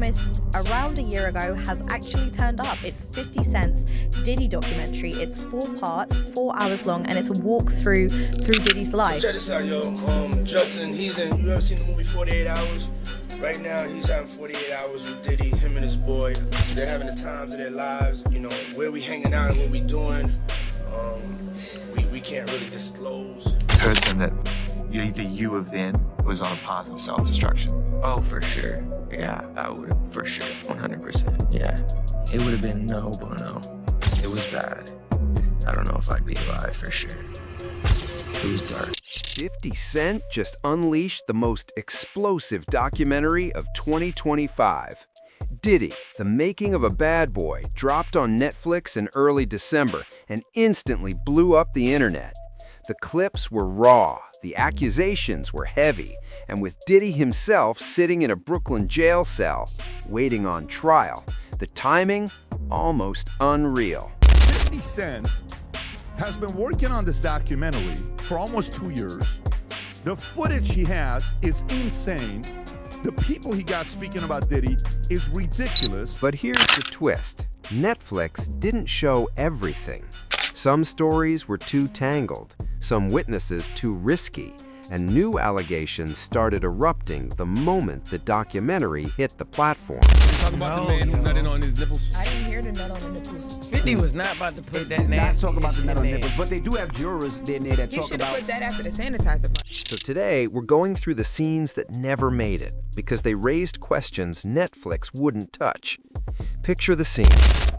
promised around a year ago has actually turned up. It's 50 Cent's Diddy documentary. It's 4 parts, 4 hours long, and it's a walk through Diddy's life. So check this out, yo. Justin, you ever seen the movie 48 Hours? Right now, he's having 48 hours with Diddy, him and his boy. They're having the times of their lives, you know, where we hanging out and what we doing. We can't really disclose. The person that you of then was on a path of self-destruction. Oh, for sure. Yeah, I would have, for sure, 100%. Yeah, it would have been no bueno. It was bad. I don't know if I'd be alive, for sure. It was dark. 50 Cent just unleashed the most explosive documentary of 2025. Diddy, The Making of a Bad Boy, dropped on Netflix in early December and instantly blew up the internet. The clips were raw, the accusations were heavy, and with Diddy himself sitting in a Brooklyn jail cell, waiting on trial, the timing almost unreal. 50 Cent has been working on this documentary for almost 2 years. The footage he has is insane. The people he got speaking about Diddy is ridiculous. But here's the twist. Netflix didn't show everything. Some stories were too tangled, some witnesses too risky, and new allegations started erupting the moment the documentary hit the platform. Talk about the man who nutted on his nipples. I didn't hear the nut on the nipples. 50 was not about to put that Not nasty talk about the nut on shit in nipples, but they do have jurors in there that He talk should have about. put that after the sanitizer part. So today, we're going through the scenes that never made it because they raised questions Netflix wouldn't touch. Picture the scene.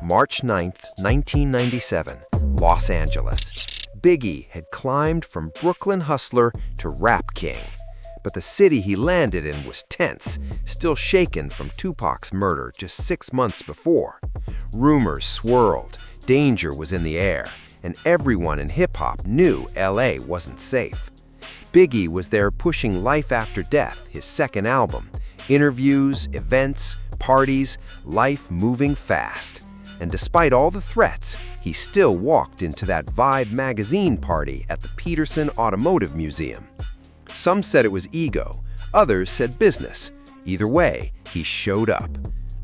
March 9th, 1997, Los Angeles. Biggie had climbed from Brooklyn hustler to rap king. But the city he landed in was tense, still shaken from Tupac's murder just 6 months before. Rumors swirled, danger was in the air, and everyone in hip-hop knew LA wasn't safe. Biggie was there pushing Life After Death, his second album. Interviews, events, parties, life moving fast. And despite all the threats, he still walked into that Vibe magazine party at the Peterson Automotive Museum. Some said it was ego, others said business. Either way, he showed up.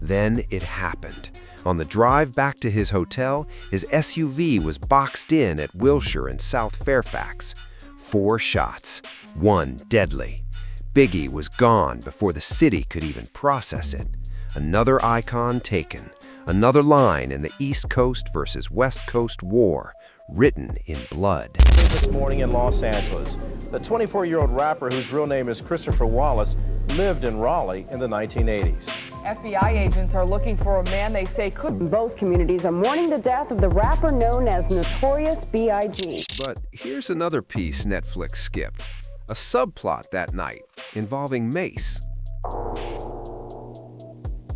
Then it happened. On the drive back to his hotel, his SUV was boxed in at Wilshire in South Fairfax. 4 shots, 1 deadly. Biggie was gone before the city could even process it. Another icon taken. Another line in the East Coast versus West Coast war, written in blood. This morning in Los Angeles, the 24-year-old rapper whose real name is Christopher Wallace lived in Raleigh in the 1980s. FBI agents are looking for a man they say could. Both communities are mourning the death of the rapper known as Notorious B.I.G. But here's another piece Netflix skipped. A subplot that night involving Mace.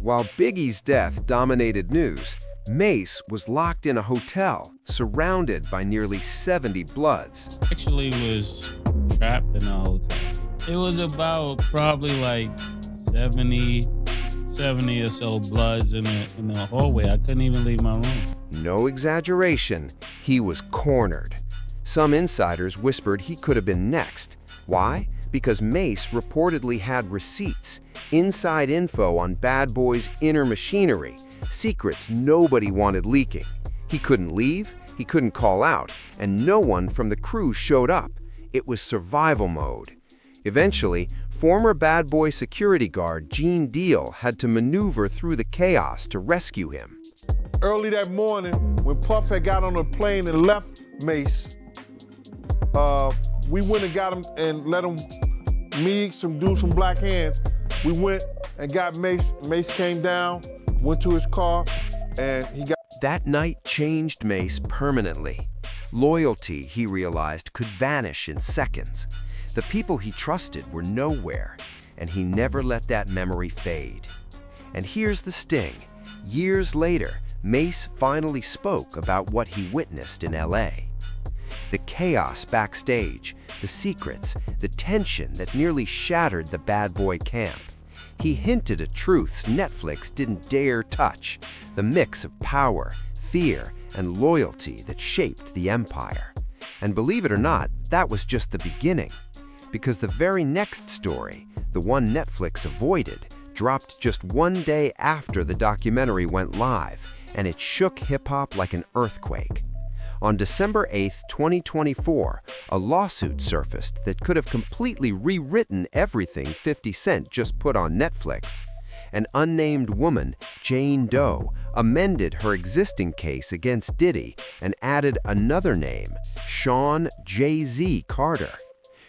While Biggie's death dominated news, Mace was locked in a hotel, surrounded by nearly 70 Bloods. Actually was trapped in a hotel. It was about probably like 70 or so Bloods in the hallway. I couldn't even leave my room. No exaggeration, he was cornered. Some insiders whispered he could have been next. Why? Because Mace reportedly had receipts, inside info on Bad Boy's inner machinery, secrets nobody wanted leaking. He couldn't leave, he couldn't call out, and no one from the crew showed up. It was survival mode. Eventually, former Bad Boy security guard Gene Deal had to maneuver through the chaos to rescue him. Early that morning, when Puff had got on a plane and left Mace, we went and got him and let him meet some dudes from Black Hands. We went and got Mace. Mace came down, went to his car, and he got... That night changed Mace permanently. Loyalty, he realized, could vanish in seconds. The people he trusted were nowhere, and he never let that memory fade. And here's the sting. Years later, Mace finally spoke about what he witnessed in LA. The chaos backstage, the secrets, the tension that nearly shattered the Bad Boy camp. He hinted at truths Netflix didn't dare touch, the mix of power, fear, and loyalty that shaped the empire. And believe it or not, that was just the beginning. Because the very next story, the one Netflix avoided, dropped just one day after the documentary went live, and it shook hip-hop like an earthquake. On December 8, 2024, a lawsuit surfaced that could have completely rewritten everything 50 Cent just put on Netflix. An unnamed woman, Jane Doe, amended her existing case against Diddy and added another name, Sean Jay-Z Carter.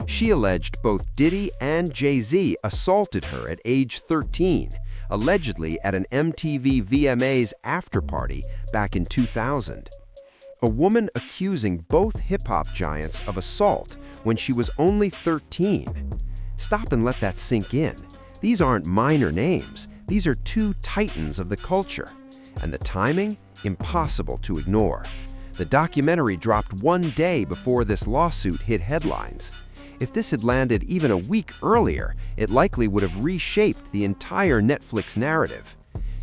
She alleged both Diddy and Jay-Z assaulted her at age 13, allegedly at an MTV VMAs after-party back in 2000. A woman accusing both hip-hop giants of assault when she was only 13. Stop and let that sink in. These aren't minor names. These are two titans of the culture. And the timing? Impossible to ignore. The documentary dropped one day before this lawsuit hit headlines. If this had landed even a week earlier, it likely would have reshaped the entire Netflix narrative.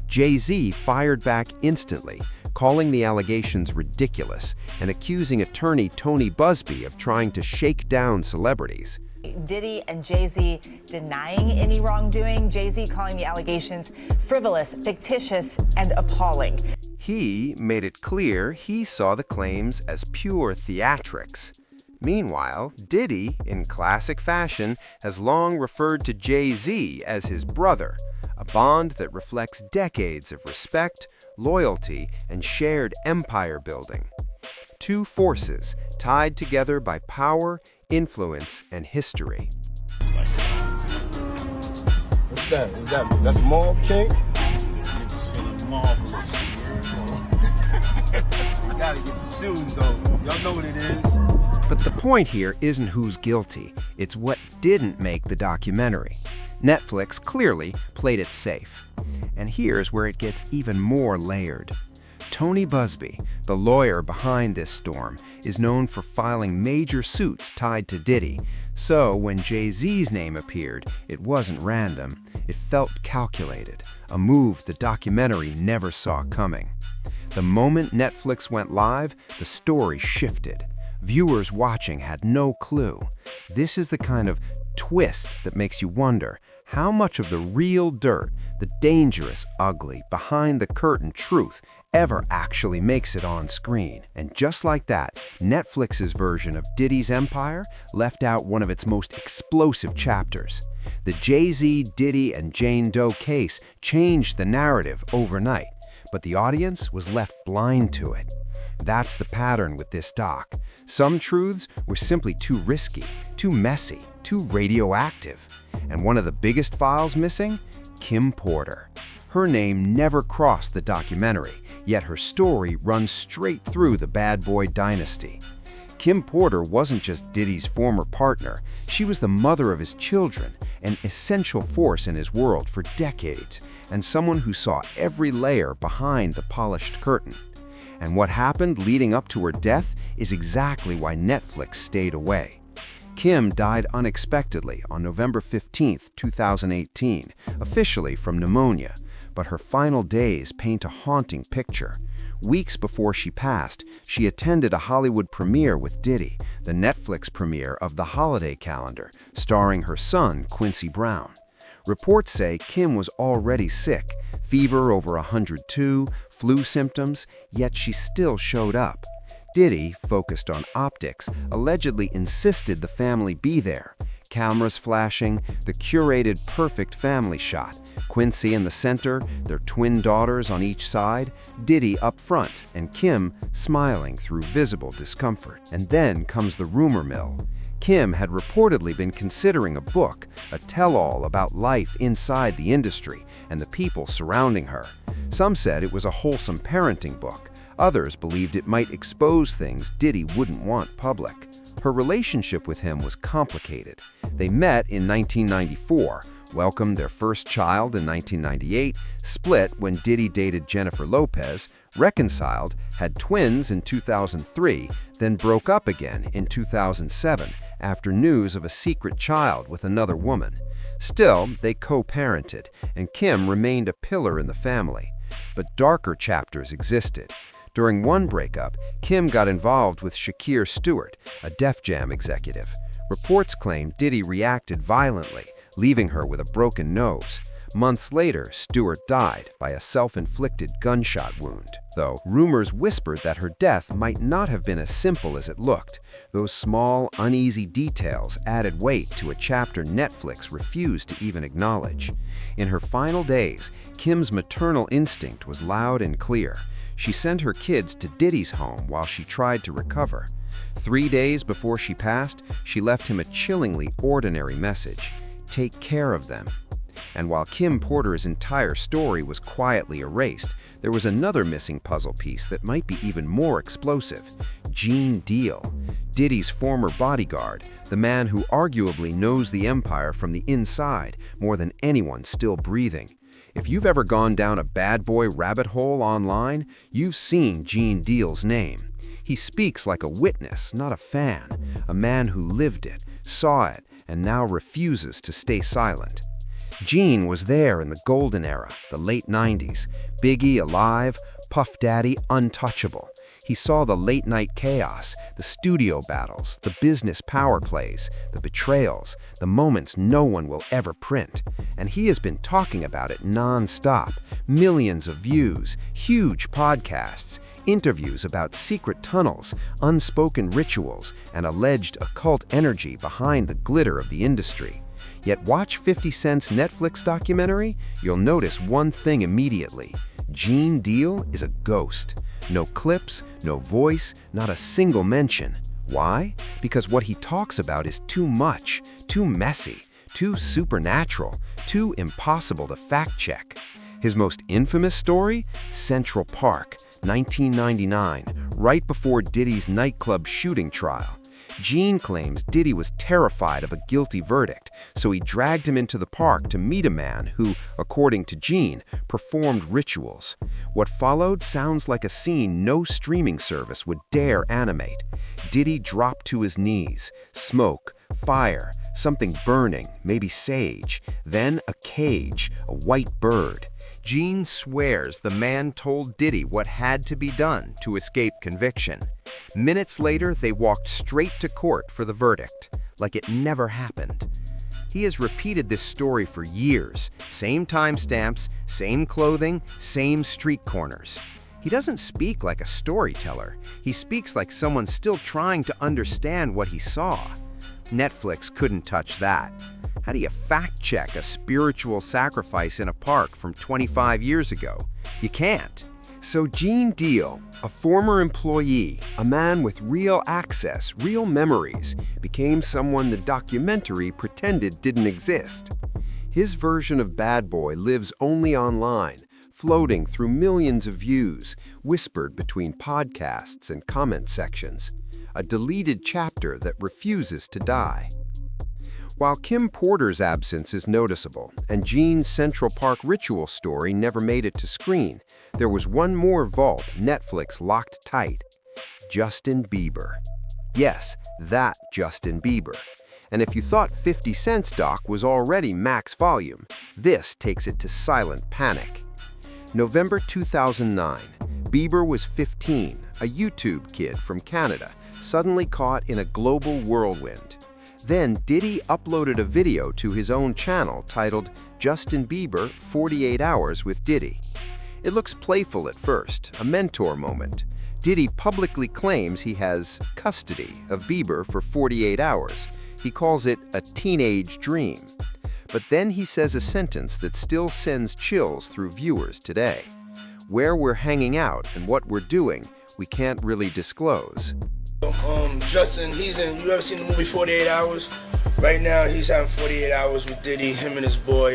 Jay-Z fired back instantly, calling the allegations ridiculous and accusing attorney Tony Busby of trying to shake down celebrities. Diddy and Jay-Z denying any wrongdoing, Jay-Z calling the allegations frivolous, fictitious, and appalling. He made it clear he saw the claims as pure theatrics. Meanwhile, Diddy, in classic fashion, has long referred to Jay-Z as his brother, a bond that reflects decades of respect, loyalty, and shared empire building. Two forces tied together by power, influence, and history. What's that? That's Mall King? You gotta get the shoes though. Y'all know what it is. But the point here isn't who's guilty, it's what didn't make the documentary. Netflix clearly played it safe. And here's where it gets even more layered. Tony Busby, the lawyer behind this storm, is known for filing major suits tied to Diddy. So when Jay-Z's name appeared, it wasn't random. It felt calculated, a move the documentary never saw coming. The moment Netflix went live, the story shifted. Viewers watching had no clue. This is the kind of twist that makes you wonder how much of the real dirt, the dangerous, ugly, behind-the-curtain truth ever actually makes it on screen. And just like that, Netflix's version of Diddy's empire left out one of its most explosive chapters. The Jay-Z, Diddy, and Jane Doe case changed the narrative overnight, but the audience was left blind to it. That's the pattern with this doc. Some truths were simply too risky, too messy, too radioactive. And one of the biggest files missing? Kim Porter. Her name never crossed the documentary, yet her story runs straight through the Bad Boy dynasty. Kim Porter wasn't just Diddy's former partner, she was the mother of his children, an essential force in his world for decades, and someone who saw every layer behind the polished curtain. And what happened leading up to her death is exactly why Netflix stayed away. Kim died unexpectedly on November 15, 2018, officially from pneumonia, but her final days paint a haunting picture. Weeks before she passed, she attended a Hollywood premiere with Diddy, the Netflix premiere of The Holiday Calendar, starring her son, Quincy Brown. Reports say Kim was already sick, fever over 102, flu symptoms, yet she still showed up. Diddy, focused on optics, allegedly insisted the family be there. Cameras flashing, the curated perfect family shot. Quincy in the center, their twin daughters on each side, Diddy up front, and Kim smiling through visible discomfort. And then comes the rumor mill. Kim had reportedly been considering a book, a tell-all about life inside the industry and the people surrounding her. Some said it was a wholesome parenting book. Others believed it might expose things Diddy wouldn't want public. Her relationship with him was complicated. They met in 1994, welcomed their first child in 1998, split when Diddy dated Jennifer Lopez, reconciled, had twins in 2003, then broke up again in 2007 after news of a secret child with another woman. Still, they co-parented, and Kim remained a pillar in the family. But darker chapters existed. During one breakup, Kim got involved with Shakir Stewart, a Def Jam executive. Reports claim Diddy reacted violently, leaving her with a broken nose. Months later, Stewart died by a self-inflicted gunshot wound, though rumors whispered that her death might not have been as simple as it looked. Those small, uneasy details added weight to a chapter Netflix refused to even acknowledge. In her final days, Kim's maternal instinct was loud and clear. She sent her kids to Diddy's home while she tried to recover. 3 days before she passed, she left him a chillingly ordinary message: "Take care of them." And while Kim Porter's entire story was quietly erased, there was another missing puzzle piece that might be even more explosive: Gene Deal, Diddy's former bodyguard, the man who arguably knows the empire from the inside more than anyone still breathing. If you've ever gone down a bad boy rabbit hole online, you've seen Gene Deal's name. He speaks like a witness, not a fan, a man who lived it, saw it, and now refuses to stay silent. Gene was there in the golden era, the late 90s. Biggie alive, Puff Daddy untouchable. He saw the late-night chaos, the studio battles, the business power plays, the betrayals, the moments no one will ever print. And he has been talking about it non-stop. Millions of views, huge podcasts, interviews about secret tunnels, unspoken rituals, and alleged occult energy behind the glitter of the industry. Yet watch 50 Cent's Netflix documentary, you'll notice one thing immediately: Gene Deal is a ghost. No clips, no voice, not a single mention. Why? Because what he talks about is too much, too messy, too supernatural, too impossible to fact-check. His most infamous story? Central Park, 1999, right before Diddy's nightclub shooting trial. Gene claims Diddy was terrified of a guilty verdict, so he dragged him into the park to meet a man who, according to Gene, performed rituals. What followed sounds like a scene no streaming service would dare animate. Diddy dropped to his knees. Smoke, fire, something burning, maybe sage. Then a cage, a white bird. Gene swears the man told Diddy what had to be done to escape conviction. Minutes later, they walked straight to court for the verdict, like it never happened. He has repeated this story for years. Same timestamps, same clothing, same street corners. He doesn't speak like a storyteller. He speaks like someone still trying to understand what he saw. Netflix couldn't touch that. How do you fact-check a spiritual sacrifice in a park from 25 years ago? You can't. So Gene Deal, a former employee, a man with real access, real memories, became someone the documentary pretended didn't exist. His version of Bad Boy lives only online, floating through millions of views, whispered between podcasts and comment sections. A deleted chapter that refuses to die. While Kim Porter's absence is noticeable, and Gene's Central Park ritual story never made it to screen, there was one more vault Netflix locked tight: Justin Bieber. Yes, that Justin Bieber. And if you thought 50 Cent's doc was already max volume, this takes it to silent panic. November 2009, Bieber was 15, a YouTube kid from Canada, suddenly caught in a global whirlwind. Then Diddy uploaded a video to his own channel titled Justin Bieber 48 Hours with Diddy. It looks playful at first, a mentor moment. Diddy publicly claims he has custody of Bieber for 48 hours. He calls it a teenage dream. But then he says a sentence that still sends chills through viewers today. Where we're hanging out and what we're doing, we can't really disclose. Justin, you ever seen the movie 48 Hours? Right now, he's having 48 hours with Diddy, him and his boy.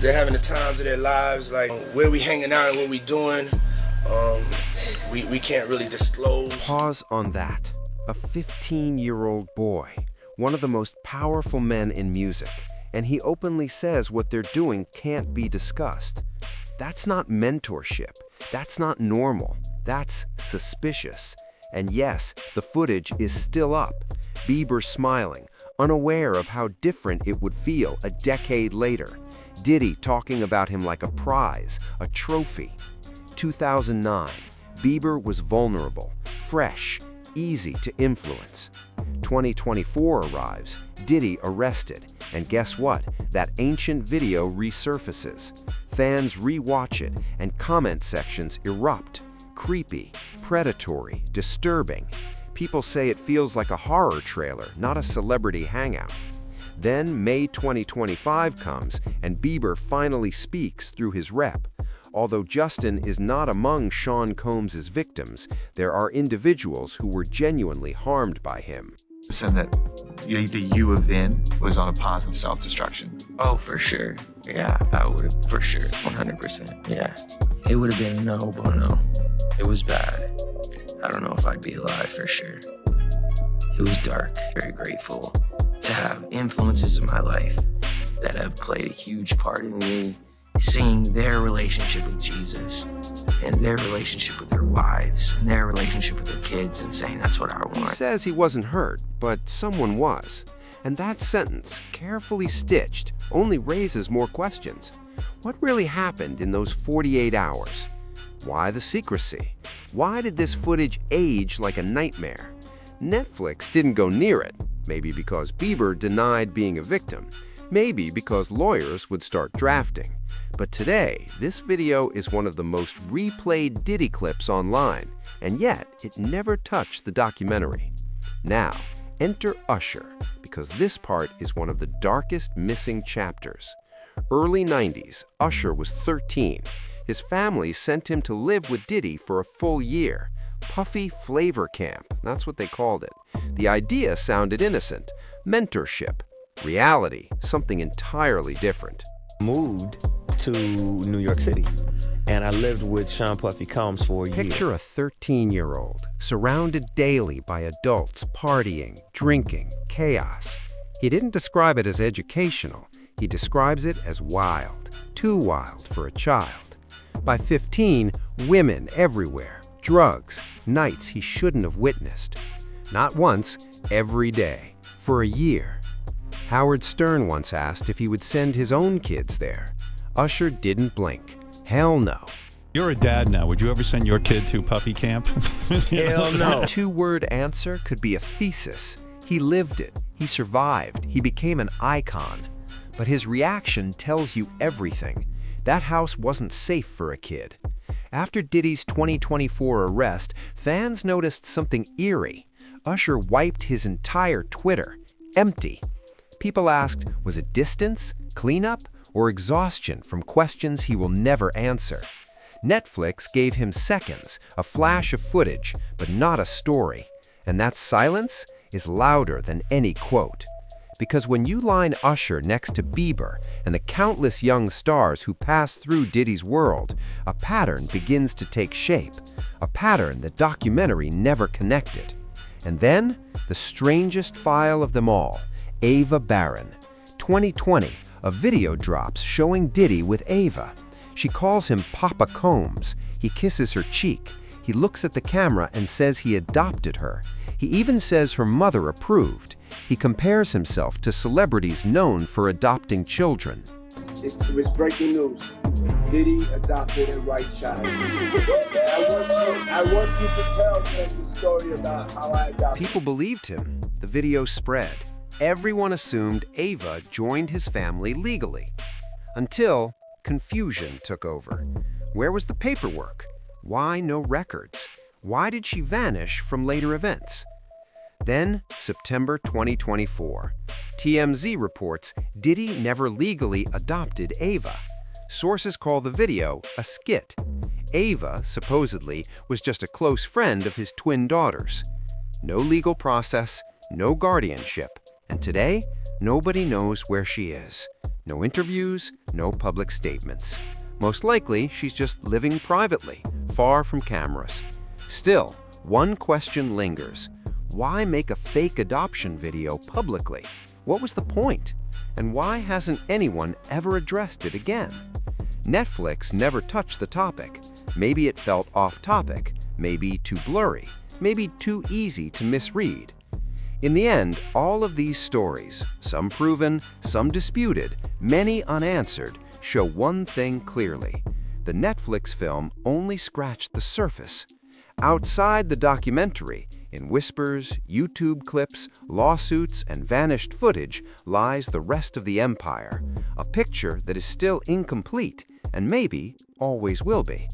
They're having the times of their lives, like where we hanging out and what we doing. We can't really disclose. Pause on that. A 15-year-old boy, one of the most powerful men in music, and he openly says what they're doing can't be discussed. That's not mentorship. That's not normal. That's suspicious. And yes, the footage is still up. Bieber smiling, unaware of how different it would feel a decade later. Diddy talking about him like a prize, a trophy. 2009, Bieber was vulnerable, fresh, easy to influence. 2024 arrives, Diddy arrested. And guess what? That ancient video resurfaces. Fans re-watch it, and comment sections erupt. Creepy, predatory, disturbing. People say it feels like a horror trailer, not a celebrity hangout. Then May 2025 comes, and Bieber finally speaks through his rep. Although Justin is not among Sean Combs' victims, there are individuals who were genuinely harmed by him. And that the you of then was on a path of self-destruction. Oh, for sure. Yeah, I would have, for sure, 100%. Yeah. It would have been no bueno. It was bad. I don't know if I'd be alive, for sure. It was dark. Very grateful to have influences in my life that have played a huge part in me seeing their relationship with Jesus and their relationship with their wives and their relationship with their kids and saying that's what I want. He says he wasn't hurt, but someone was. And that sentence, carefully stitched, only raises more questions. What really happened in those 48 hours? Why the secrecy? Why did this footage age like a nightmare? Netflix didn't go near it. Maybe because Bieber denied being a victim. Maybe because lawyers would start drafting. But today, this video is one of the most replayed Diddy clips online, and yet it never touched the documentary. Now, enter Usher, because this part is one of the darkest missing chapters. Early 90s, Usher was 13. His family sent him to live with Diddy for a full year. Puffy Flavor Camp, that's what they called it. The idea sounded innocent. Mentorship. Reality, something entirely different. Moved to New York City, and I lived with Sean Puffy Combs for a year. Picture a 13-year-old, surrounded daily by adults partying, drinking, chaos. He didn't describe it as educational. He describes it as wild, too wild for a child. By 15, women everywhere, drugs, nights he shouldn't have witnessed. Not once, every day, for a year. Howard Stern once asked if he would send his own kids there. Usher didn't blink. Hell no. You're a dad now. Would you ever send your kid to Puffy Camp? Hell no. A two-word answer could be a thesis. He lived it. He survived. He became an icon. But his reaction tells you everything. That house wasn't safe for a kid. After Diddy's 2024 arrest, fans noticed something eerie. Usher wiped his entire Twitter. Empty. People asked, was it distance, cleanup, or exhaustion from questions he will never answer? Netflix gave him seconds, a flash of footage, but not a story. And that silence is louder than any quote. Because when you line Usher next to Bieber and the countless young stars who pass through Diddy's world, a pattern begins to take shape, a pattern the documentary never connected. And then, the strangest file of them all, Ava Barron. 2020, a video drops showing Diddy with Ava. She calls him Papa Combs. He kisses her cheek. He looks at the camera and says he adopted her. He even says her mother approved. He compares himself to celebrities known for adopting children. It was breaking news. Diddy adopted a white child. I want you to tell them the story about how I adopted. People believed him. The video spread. Everyone assumed Ava joined his family legally. Until confusion took over. Where was the paperwork? Why no records? Why did she vanish from later events? Then, September 2024. TMZ reports Diddy never legally adopted Ava. Sources call the video a skit. Ava, supposedly, was just a close friend of his twin daughters. No legal process, no guardianship. And today, nobody knows where she is. No interviews, no public statements. Most likely, she's just living privately, far from cameras. Still, one question lingers. Why make a fake adoption video publicly? What was the point? And why hasn't anyone ever addressed it again? Netflix never touched the topic. Maybe it felt off topic, maybe too blurry, maybe too easy to misread. In the end, all of these stories, some proven, some disputed, many unanswered, show one thing clearly. The Netflix film only scratched the surface. Outside the documentary, In whispers, YouTube clips, lawsuits, and vanished footage lies the rest of the empire, a picture that is still incomplete and maybe always will be.